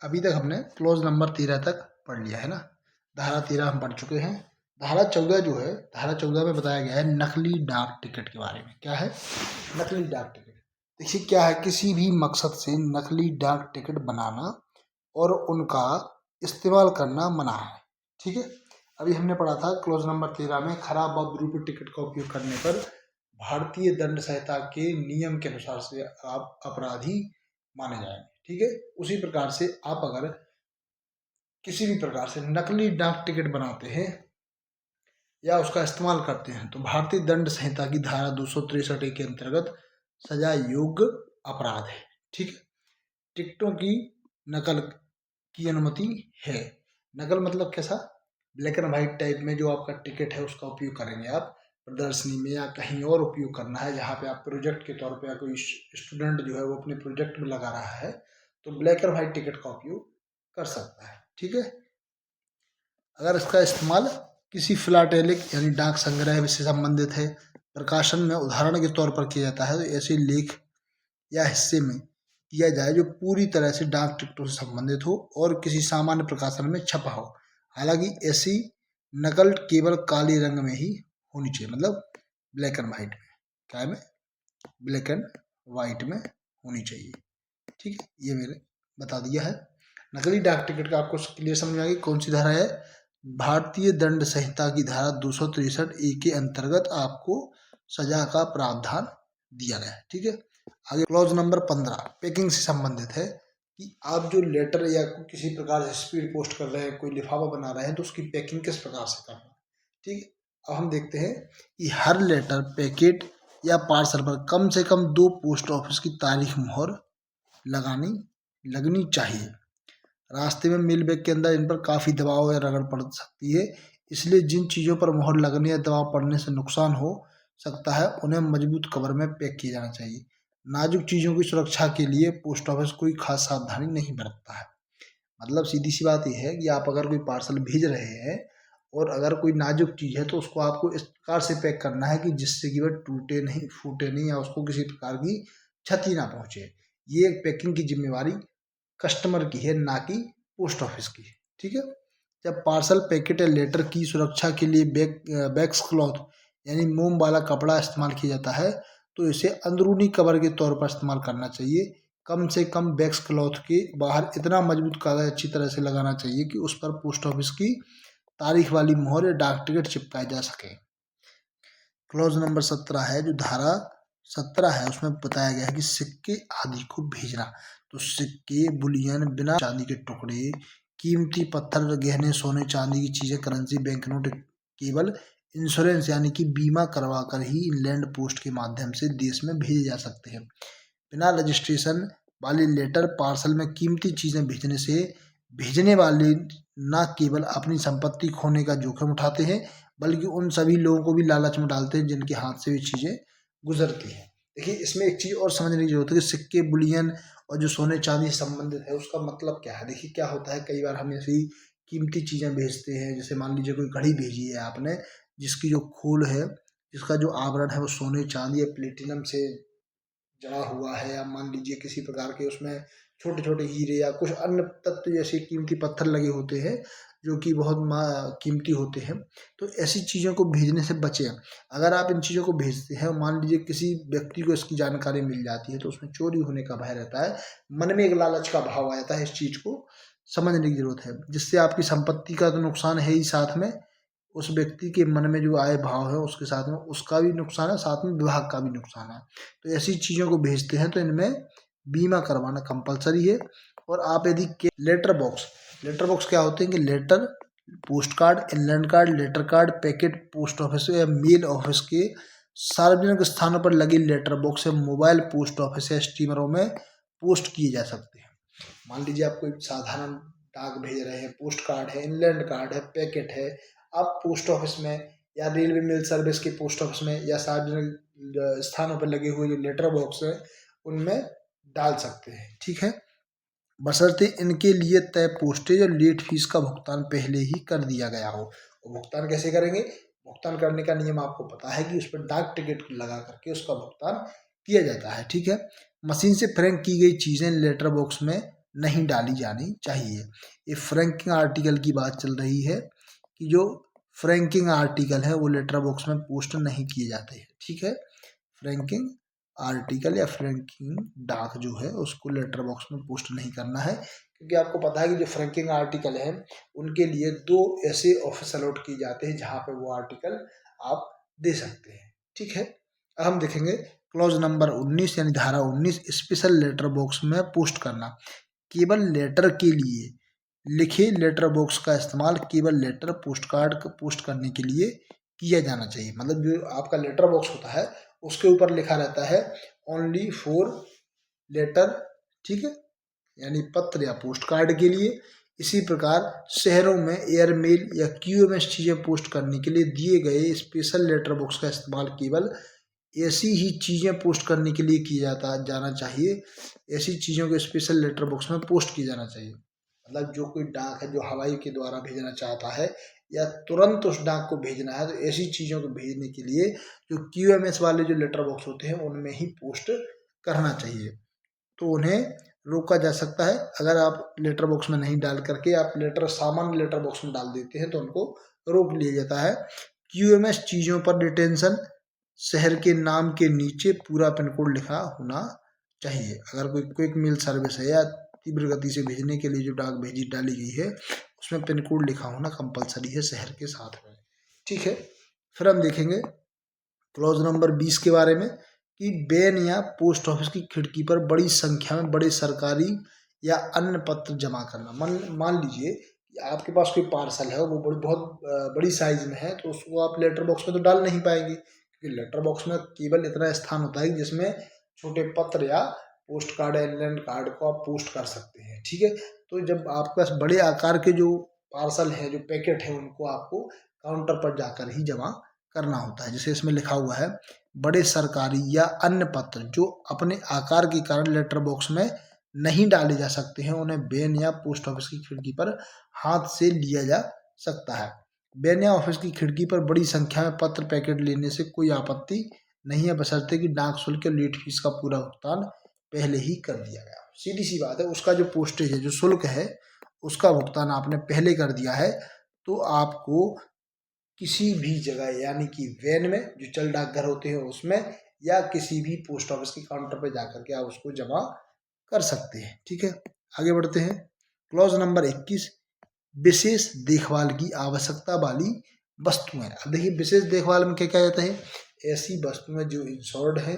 अभी तक हमने क्लॉज नंबर 13 तक पढ़ लिया है ना। धारा 13 हम पढ़ चुके हैं। धारा 14 जो है, धारा 14 में बताया गया है नकली डाक टिकट के बारे में। क्या है नकली डाक टिकट? देखिए क्या है, किसी भी मकसद से नकली डाक टिकट बनाना और उनका इस्तेमाल करना मना है। ठीक है, अभी हमने पढ़ा था क्लॉज नंबर 13 में खराब व विरूपी टिकट का उपयोग करने पर भारतीय दंड संहिता के नियम के अनुसार से आप अपराधी माने जाएंगे। ठीक है, उसी प्रकार से आप अगर किसी भी प्रकार से नकली डाक टिकट बनाते हैं या उसका इस्तेमाल करते हैं तो भारतीय दंड संहिता की धारा 263 के अंतर्गत सजा योग्य अपराध है। ठीक है, टिकटों की नकल की अनुमति है। नकल मतलब कैसा? ब्लैक एंड व्हाइट टाइप में जो आपका टिकट है उसका उपयोग करेंगे आप प्रदर्शनी में या कहीं और उपयोग करना है जहाँ पे आप प्रोजेक्ट के तौर पे या कोई स्टूडेंट जो है वो अपने प्रोजेक्ट में लगा रहा है तो ब्लैक एंड व्हाइट टिकट का उपयोग कर सकता है। ठीक है, अगर इसका इस्तेमाल किसी फिलाटेलिक यानी डाक संग्रह से संबंधित है, प्रकाशन में उदाहरण के तौर पर किया जाता है, तो ऐसे लेख या हिस्से में किया जाए जो पूरी तरह से डाक टिकटों से संबंधित हो और किसी सामान्य प्रकाशन में छपा हो। हालांकि ऐसी नकल केवल काले रंग में ही होनी चाहिए, मतलब ब्लैक एंड व्हाइट में। क्या में? ब्लैक एंड व्हाइट में होनी चाहिए। ठीक है, ये मैंने बता दिया है। नकली डाक टिकट का आपको क्लियर समझ में आ गई कौन सी धारा है? भारतीय दंड संहिता की धारा 263 ए के अंतर्गत आपको सजा का प्रावधान दिया गया है। ठीक है, आगे क्लॉज नंबर 15 पैकिंग से संबंधित है कि आप जो लेटर या किसी प्रकार से स्पीड पोस्ट कर रहे हैं, कोई लिफाफा बना रहे हैं तो उसकी पैकिंग किस प्रकार से करना है। ठीक है, अब हम देखते हैं कि हर लेटर पैकेट या पार्सल पर कम से कम 2 पोस्ट ऑफिस की तारीख मोहर लगानी लगनी चाहिए। रास्ते में मिल बैग के अंदर इन पर काफ़ी दबाव या रगड़ पड़ सकती है, इसलिए जिन चीज़ों पर मोहर लगने या दबाव पड़ने से नुकसान हो सकता है उन्हें मजबूत कवर में पैक किया जाना चाहिए। नाजुक चीज़ों की सुरक्षा के लिए पोस्ट ऑफिस कोई खास सावधानी नहीं बरतता है। मतलब सीधी सी बात यह है कि आप अगर कोई पार्सल भेज रहे हैं और अगर कोई नाजुक चीज़ है तो उसको आपको इस प्रकार से पैक करना है कि जिससे कि वह टूटे नहीं, फूटे नहीं या उसको किसी प्रकार की क्षति ना पहुंचे। ये पैकिंग की जिम्मेवारी कस्टमर की है, ना कि पोस्ट ऑफिस की। ठीक है, जब पार्सल पैकेट या लेटर की सुरक्षा के लिए बैक्स क्लॉथ यानी मोम वाला कपड़ा इस्तेमाल किया जाता है तो इसे अंदरूनी कवर के तौर पर इस्तेमाल करना चाहिए। कम से कम बैक्स क्लॉथ के बाहर इतना मजबूत कागज अच्छी तरह से लगाना चाहिए कि उस पर पोस्ट ऑफिस की तारीख वाली मोहर या डाक टिकट चिपकाए जा सके। क्लॉज नंबर 17 है, जो धारा 17 है उसमें बताया गया है कि सिक्के आदि को भेजना। तो सिक्के, बुलियन, बिना चांदी के टुकड़े, कीमती पत्थर, गहने, सोने चांदी की चीजें, करेंसी, बैंक नोट केवल इंश्योरेंस यानी कि बीमा करवा कर ही इंलैंड पोस्ट के माध्यम से देश में भेजे जा सकते हैं। बिना रजिस्ट्रेशन वाले लेटर पार्सल में कीमती चीजें भेजने से भेजने वाले न केवल अपनी संपत्ति खोने का जोखिम उठाते हैं बल्कि उन सभी लोगों को भी लालच में डालते हैं जिनके हाथ से भी चीजें गुजरती हैं। देखिए इसमें एक चीज और समझने की जरूरत है कि सिक्के, बुलियन और जो सोने चांदी से संबंधित है उसका मतलब क्या है। देखिए क्या होता है, कई बार हम ऐसी कीमती चीजें भेजते हैं, जैसे मान लीजिए कोई घड़ी भेजी है आपने जिसकी जो खोल है, जिसका जो आवरण है वो सोने चांदी या प्लेटिनम से जड़ा हुआ है, या मान लीजिए किसी प्रकार के उसमें छोटे छोटे हीरे या कुछ अन्य तत्व जैसे कीमती पत्थर लगे होते हैं जो कि बहुत कीमती होते हैं। तो ऐसी चीज़ों को भेजने से बचें। अगर आप इन चीज़ों को भेजते हैं और मान लीजिए किसी व्यक्ति को इसकी जानकारी मिल जाती है तो उसमें चोरी होने का भय रहता है, मन में एक लालच का भाव आ जाता है। इस चीज़ को समझने की जरूरत है, जिससे आपकी संपत्ति का तो नुकसान है ही, साथ में उस व्यक्ति के मन में जो आए भाव है उसके साथ में उसका भी नुकसान है, साथ में विभाग का भी नुकसान है। तो ऐसी चीज़ों को भेजते हैं तो इनमें बीमा करवाना कंपलसरी है। और आप यदि लेटर बॉक्स क्या होते हैं कि letter, post card, inland card, letter card, packet post office या मेल ऑफिस के सार्वजनिक स्थानों पर लगे लेटर बॉक्स या मोबाइल पोस्ट ऑफिस या स्टीमरों में पोस्ट किए जा सकते हैं। मान लीजिए आप कोई साधारण डाक भेज रहे हैं, पोस्ट कार्ड है, इनलैंड कार्ड है, पैकेट है, आप पोस्ट ऑफिस में या रेलवे मेल सर्विस के पोस्ट ऑफिस में या सार्वजनिक स्थानों पर लगे हुए जो लेटर बॉक्स है उनमें डाल सकते हैं। ठीक है, बशर्ते इनके लिए तय पोस्टेज और लेट फीस का भुगतान पहले ही कर दिया गया हो। और भुगतान कैसे करेंगे? भुगतान करने का नियम आपको पता है कि उस पर डाक टिकट लगा करके उसका भुगतान किया जाता है। ठीक है, मशीन से फ्रैंक की गई चीज़ें लेटर बॉक्स में नहीं डाली जानी चाहिए। ये फ्रैंकिंग आर्टिकल की बात चल रही है कि जो फ्रैंकिंग आर्टिकल है वो लेटर बॉक्स में पोस्ट नहीं किए जाते हैं, ठीक है। फ्रैंकिंग आर्टिकल या फ्रैंकिंग डाक जो है उसको लेटर बॉक्स में पोस्ट नहीं करना है, क्योंकि आपको पता है कि जो फ्रैंकिंग आर्टिकल है उनके लिए 2 ऐसे ऑफिस अलॉट किए जाते हैं जहाँ पे वो आर्टिकल आप दे सकते हैं, ठीक है। अब हम देखेंगे क्लॉज नंबर 19 यानी धारा 19, स्पेशल लेटर बॉक्स में पोस्ट करना। केवल लेटर के लिए लिखे लेटर बॉक्स का इस्तेमाल केवल लेटर पोस्ट कार्ड पोस्ट करने के लिए किया जाना चाहिए। मतलब जो आपका लेटर बॉक्स होता है उसके ऊपर लिखा रहता है ओनली फॉर लेटर, ठीक है, यानी पत्र या पोस्ट कार्ड के लिए। इसी प्रकार शहरों में एयरमेल या क्यूएमएस चीज़ें पोस्ट करने के लिए दिए गए स्पेशल लेटर बॉक्स का इस्तेमाल केवल ऐसी ही चीज़ें पोस्ट करने के लिए किया जाना चाहिए। ऐसी चीज़ों को स्पेशल लेटर बॉक्स में पोस्ट किया जाना चाहिए। मतलब जो कोई डाक है जो हवाई के द्वारा भेजना चाहता है या तुरंत उस डाक को भेजना है, तो ऐसी चीज़ों को भेजने के लिए जो क्यूएमएस वाले जो लेटर बॉक्स होते हैं उनमें ही पोस्ट करना चाहिए, तो उन्हें रोका जा सकता है। अगर आप लेटर बॉक्स में नहीं डाल करके आप सामान्य लेटर बॉक्स में डाल देते हैं तो उनको रोक लिया जाता है। क्यूएमएस चीज़ों पर डिटेंशन शहर के नाम के नीचे पूरा पिन कोड लिखा होना चाहिए। अगर कोई क्विक मेल सर्विस है या तीव्र गति से भेजने के लिए जो डाक भेजी डाली गई है उसमें पिन कोड लिखा होना कंपलसरी है शहर के साथ में, ठीक है। फिर हम देखेंगे क्लॉज नंबर 20 के बारे में कि बैन या पोस्ट ऑफिस की खिड़की पर बड़ी संख्या में बड़े सरकारी या अन्य पत्र जमा करना। मान लीजिए कि आपके पास कोई पार्सल है वो बहुत बड़ी साइज में है, तो उसको आप लेटर बॉक्स में तो डाल नहीं पाएंगे, क्योंकि लेटर बॉक्स में केवल इतना स्थान होता है जिसमें छोटे पत्र या पोस्ट कार्ड या इंलैंड कार्ड को आप पोस्ट कर सकते हैं, ठीक है। तो जब आपके पास बड़े आकार के जो पार्सल है जो पैकेट है उनको आपको काउंटर पर जाकर ही जमा करना होता है। जैसे इसमें लिखा हुआ है बड़े सरकारी या अन्य पत्र जो अपने आकार के कारण लेटर बॉक्स में नहीं डाले जा सकते हैं उन्हें बैन या पोस्ट ऑफिस की खिड़की पर हाथ से लिया जा सकता है। बैन या ऑफिस की खिड़की पर बड़ी संख्या में पत्र पैकेट लेने से कोई आपत्ति नहीं है, बशर्ते कि डाक शुल्क और लेट फीस का पूरा भुगतान पहले ही कर दिया गया। सीधी सी बात है, उसका जो पोस्टेज है जो शुल्क है उसका भुगतान आपने पहले कर दिया है, तो आपको किसी भी जगह यानी कि वैन में जो चल डाकघर होते हैं उसमें या किसी भी पोस्ट ऑफिस के काउंटर पर जाकर के आप उसको जमा कर सकते हैं, ठीक है। आगे बढ़ते हैं क्लॉज नंबर 21, विशेष देखभाल की आवश्यकता वाली वस्तुएं। अब देखिए विशेष देखभाल में क्या क्या जाता है, ऐसी वस्तुएं जो इंश्योर्ड है,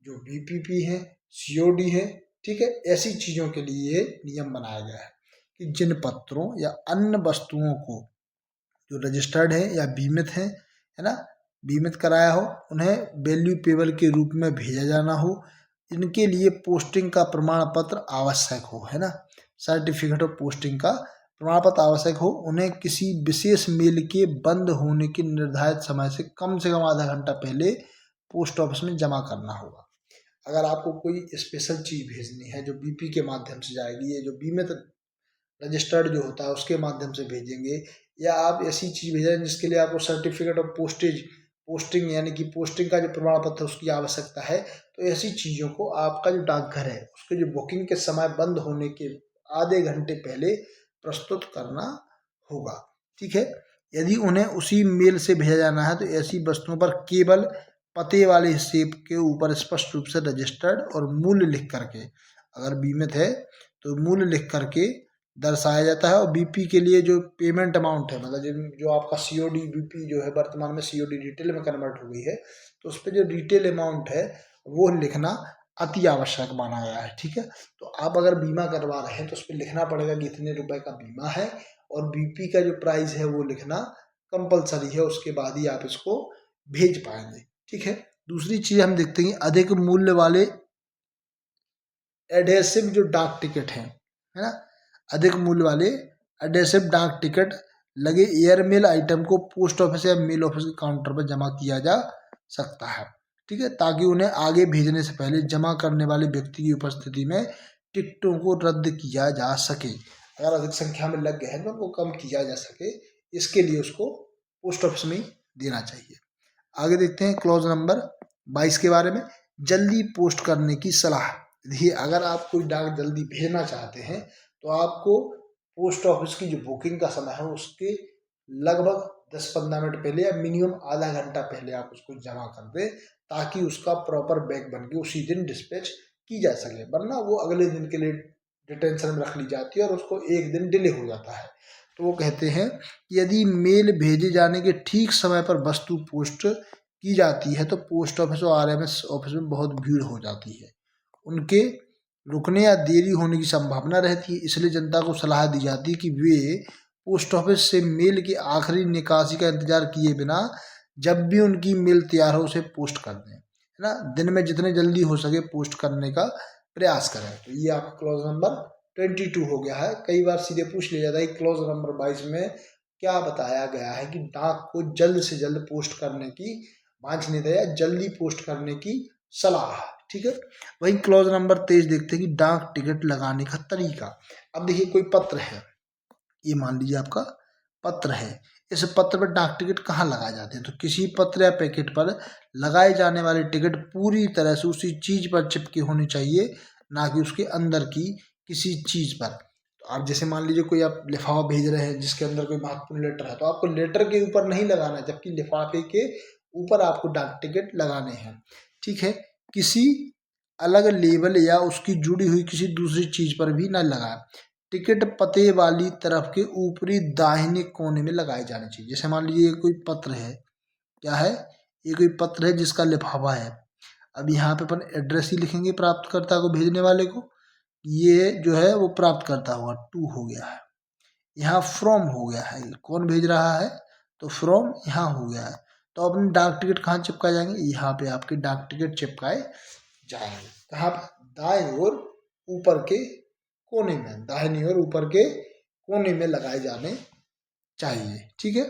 जो बीपीपी है, सीओडी है, ठीक है। ऐसी चीज़ों के लिए नियम बनाया गया है कि जिन पत्रों या अन्य वस्तुओं को जो रजिस्टर्ड है या बीमित है ना, बीमित कराया हो, उन्हें वैल्यूएबल के रूप में भेजा जाना हो, इनके लिए पोस्टिंग का प्रमाण पत्र आवश्यक हो, है ना, सर्टिफिकेट ऑफ पोस्टिंग का प्रमाण पत्र आवश्यक हो, उन्हें किसी विशेष मेल के बंद होने के निर्धारित समय से कम आधा घंटा पहले पोस्ट ऑफिस में जमा करना होगा। अगर आपको कोई स्पेशल चीज़ भेजनी है जो बीपी के माध्यम से जाएगी, ये जो बीमित रजिस्टर्ड जो होता है उसके माध्यम से भेजेंगे, या आप ऐसी चीज़ भेजें जिसके लिए आपको सर्टिफिकेट ऑफ पोस्टिंग यानी कि पोस्टिंग का जो प्रमाण पत्र उसकी आवश्यकता है, तो ऐसी चीज़ों को आपका जो डाकघर है उसके जो बुकिंग के समय बंद होने के आधे घंटे पहले प्रस्तुत करना होगा, ठीक है। यदि उन्हें उसी मेल से भेजा जाना है तो ऐसी वस्तुओं पर केवल पते वाले हिस्से के ऊपर स्पष्ट रूप से रजिस्टर्ड और मूल्य लिख करके, अगर बीमित है तो मूल्य लिख करके दर्शाया जाता है। और बीपी के लिए जो पेमेंट अमाउंट है, मतलब जो आपका सीओडी बीपी जो है वर्तमान में सीओडी रिटेल में कन्वर्ट हो गई है, तो उस पर जो रिटेल अमाउंट है वो लिखना अति आवश्यक माना गया है, ठीक है। तो आप अगर बीमा करवा रहे हैं तो उस पर लिखना पड़ेगा कि इतने रुपए का बीमा है, और बीपी का जो प्राइस है वो लिखना कंपलसरी है, उसके बाद ही आप इसको भेज पाएंगे, ठीक है। दूसरी चीज हम देखते हैं अधिक मूल्य वाले एडहेसिव जो डाक टिकट है ना, अधिक मूल्य वाले एडहेसिव डाक टिकट लगे एयरमेल आइटम को पोस्ट ऑफिस या मेल ऑफिस के काउंटर पर जमा किया जा सकता है, ठीक है, ताकि उन्हें आगे भेजने से पहले जमा करने वाले व्यक्ति की उपस्थिति में टिकटों को रद्द किया जा सके। अगर अधिक संख्या में लग गए हैं तो उनको कम किया जा सके, इसके लिए उसको पोस्ट ऑफिस में ही देना चाहिए। आगे देखते हैं क्लॉज नंबर 22 के बारे में, जल्दी पोस्ट करने की सलाह। देखिए, अगर आप कोई डाक जल्दी भेजना चाहते हैं तो आपको पोस्ट ऑफिस की जो बुकिंग का समय है उसके लगभग 10-15 मिनट पहले या मिनिमम आधा घंटा पहले आप उसको जमा कर दें, ताकि उसका प्रॉपर बैग बन के उसी दिन डिस्पैच की जा सके, वरना वो अगले दिन के लिए डिटेंशन में रख ली जाती है और उसको एक दिन डिले हो जाता है। तो वो कहते हैं यदि मेल भेजे जाने के ठीक समय पर वस्तु पोस्ट की जाती है तो पोस्ट ऑफिस और आरएमएस ऑफिस में बहुत भीड़ हो जाती है, उनके रुकने या देरी होने की संभावना रहती है। इसलिए जनता को सलाह दी जाती है कि वे पोस्ट ऑफिस से मेल की आखिरी निकासी का इंतजार किए बिना जब भी उनकी मेल तैयार हो उसे पोस्ट कर दें, है ना। दिन में जितने जल्दी हो सके पोस्ट करने का प्रयास करें। तो ये आपका क्लॉज नंबर 22 हो गया है। कई बार सीधे पूछ लिया जाता है कि क्लॉज नंबर 22 में क्या बताया गया है कि डाक को जल्द से जल्द पोस्ट करने की वांछनीयता या जल्दी पोस्ट करने की सलाह, ठीक है। वही क्लॉज नंबर 23 देखते हैं कि डाक टिकट लगाने का तरीका। अब देखिए, कोई पत्र है, ये मान लीजिए आपका पत्र है, इस पत्र पर डाक टिकट कहाँ लगाए जाते हैं, तो किसी पत्र या पैकेट पर लगाए जाने वाले टिकट पूरी तरह से उसी चीज पर चिपके होनी चाहिए, ना कि उसके अंदर की किसी चीज पर। तो आप जैसे मान लीजिए कोई आप लिफाफा भेज रहे हैं जिसके अंदर कोई महत्वपूर्ण लेटर है, तो आपको लेटर के ऊपर नहीं लगाना है, जबकि लिफाफे के ऊपर आपको डाक टिकट लगाने हैं, ठीक है। किसी अलग लेबल या उसकी जुड़ी हुई किसी दूसरी चीज पर भी न लगाएं। टिकट पते वाली तरफ के ऊपरी दाहिने कोने में लगाए जाने चाहिए। जैसे मान लीजिए ये कोई पत्र है, क्या है, ये कोई पत्र है जिसका लिफाफा है। अब यहाँ पे अपन एड्रेस ही लिखेंगे प्राप्तकर्ता को, भेजने वाले को, ये जो है वो प्राप्तकर्ता हुआ, 2 हो गया है। यहाँ फ्रॉम हो गया है, कौन भेज रहा है, तो फ्रॉम यहाँ हो गया है। तो अपने डाक टिकट कहाँ चिपकाए जाएंगे, यहाँ पे आपके डाक टिकट चिपकाए जाएंगे। कहाँ पर, दाएं और ऊपर के कोने में, दाहिनी और ऊपर के कोने में लगाए जाने चाहिए, ठीक है।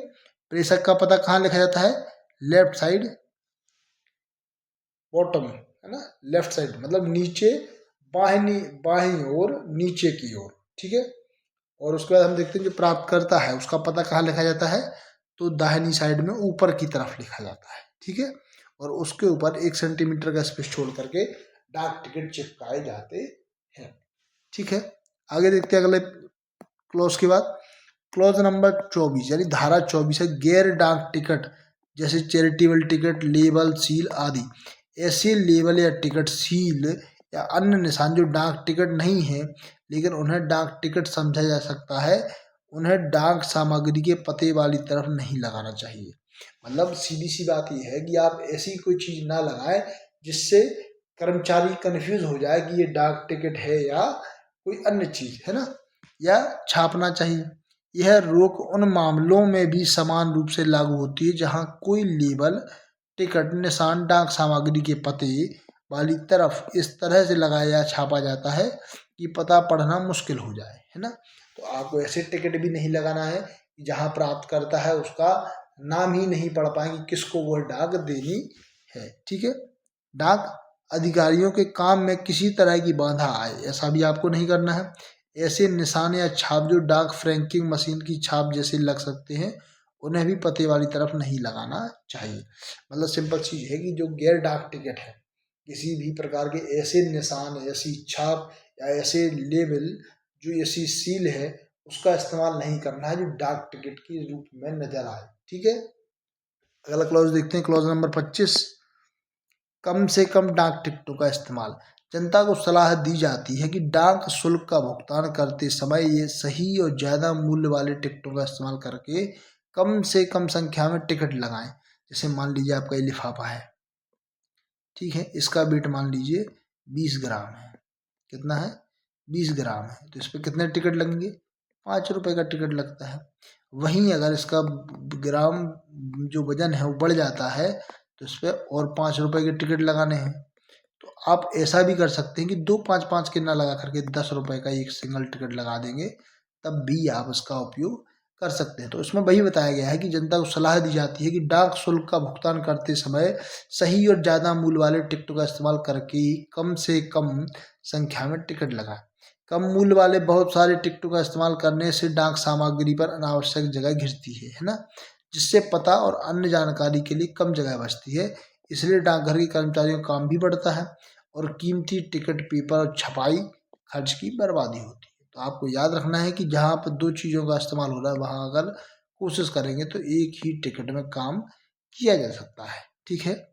प्रेषक का पता कहाँ लिखा जाता है, लेफ्ट साइड बॉटम, है ना, लेफ्ट साइड मतलब नीचे, बाहिनी बाहीं और नीचे की ओर, ठीक है। और उसके बाद हम देखते हैं जो प्राप्तकर्ता है उसका पता कहाँ लिखा जाता है, तो दाहिनी साइड में ऊपर की तरफ लिखा जाता है, ठीक है। और उसके ऊपर 1 सेंटीमीटर का स्पेस छोड़ करके डाक टिकट चिपकाए जाते हैं, ठीक है। आगे देखते हैं अगले क्लॉज के बाद, क्लॉज नंबर 24 यानी धारा 24 है गैर डाक टिकट, जैसे चैरिटेबल टिकट, लेबल, सील आदि। ऐसे लेबल या टिकट, सील या अन्य निशान जो डाक टिकट नहीं है लेकिन उन्हें डाक टिकट समझा जा सकता है, उन्हें डाक सामग्री के पते वाली तरफ नहीं लगाना चाहिए। मतलब सीधी सी बात यह है कि आप ऐसी कोई चीज ना लगाएं जिससे कर्मचारी कंफ्यूज हो जाए कि ये डाक टिकट है या कोई अन्य चीज है ना, या छापना चाहिए। यह रोक उन मामलों में भी समान रूप से लागू होती है जहां कोई लेबल, टिकट, निशान डाक सामग्री के पते वाली तरफ इस तरह से लगाया या छापा जाता है कि पता पढ़ना मुश्किल हो जाए, है ना। तो आपको ऐसे टिकट भी नहीं लगाना है जहां प्राप्त करता है उसका नाम ही नहीं पढ़ पाए कि किसको वह डाक देनी है, ठीक है। डाक अधिकारियों के काम में किसी तरह की बाधा आए ऐसा भी आपको नहीं करना है। ऐसे निशान या छाप जो डाक फ्रैंकिंग मशीन की छाप जैसे लग सकते हैं उन्हें भी पते वाली तरफ नहीं लगाना चाहिए। मतलब सिंपल चीज है कि जो गैर डाक टिकट है, किसी भी प्रकार के ऐसे निशान, ऐसी छाप या ऐसे लेबल, जो ऐसी सील है, उसका इस्तेमाल नहीं करना है जो डाक टिकट के रूप में नजर आए, ठीक है। अगला क्लॉज देखते हैं, क्लॉज नंबर 25, कम से कम डाक टिकटों का इस्तेमाल। जनता को सलाह दी जाती है कि डाक शुल्क का भुगतान करते समय ये सही और ज़्यादा मूल्य वाले टिकटों का इस्तेमाल करके कम से कम संख्या में टिकट लगाएं। जैसे मान लीजिए आपका ये लिफाफा है, ठीक है, इसका वेट मान लीजिए 20 ग्राम है। कितना है, 20 ग्राम है, तो इस पर कितने टिकट लगेंगे, 5 रुपए का टिकट लगता है। वहीं अगर इसका ग्राम जो वजन है वो बढ़ जाता है तो इस पर और 5 रुपए के टिकट लगाने हैं। तो आप ऐसा भी कर सकते हैं कि 2 5 के ना लगा करके 10 रुपए का एक सिंगल टिकट लगा देंगे, तब भी आप इसका उपयोग कर सकते हैं। तो इसमें वही बताया गया है कि जनता को सलाह दी जाती है कि डाक शुल्क का भुगतान करते समय सही और ज़्यादा मूल्य वाले टिकटों का इस्तेमाल करके ही कम से कम संख्या में टिकट लगाएं। कम मूल्य वाले बहुत सारे टिकटों का इस्तेमाल करने से डाक सामग्री पर अनावश्यक जगह घिरती है ना, जिससे पता और अन्य जानकारी के लिए कम जगह बचती है। इसलिए डाकघर के कर्मचारियों का काम भी बढ़ता है और कीमती टिकट, पेपर और छपाई खर्च की बर्बादी होती है। तो आपको याद रखना है कि जहाँ पर दो चीज़ों का इस्तेमाल हो रहा है वहाँ अगर कोशिश करेंगे तो एक ही टिकट में काम किया जा सकता है। ठीक है।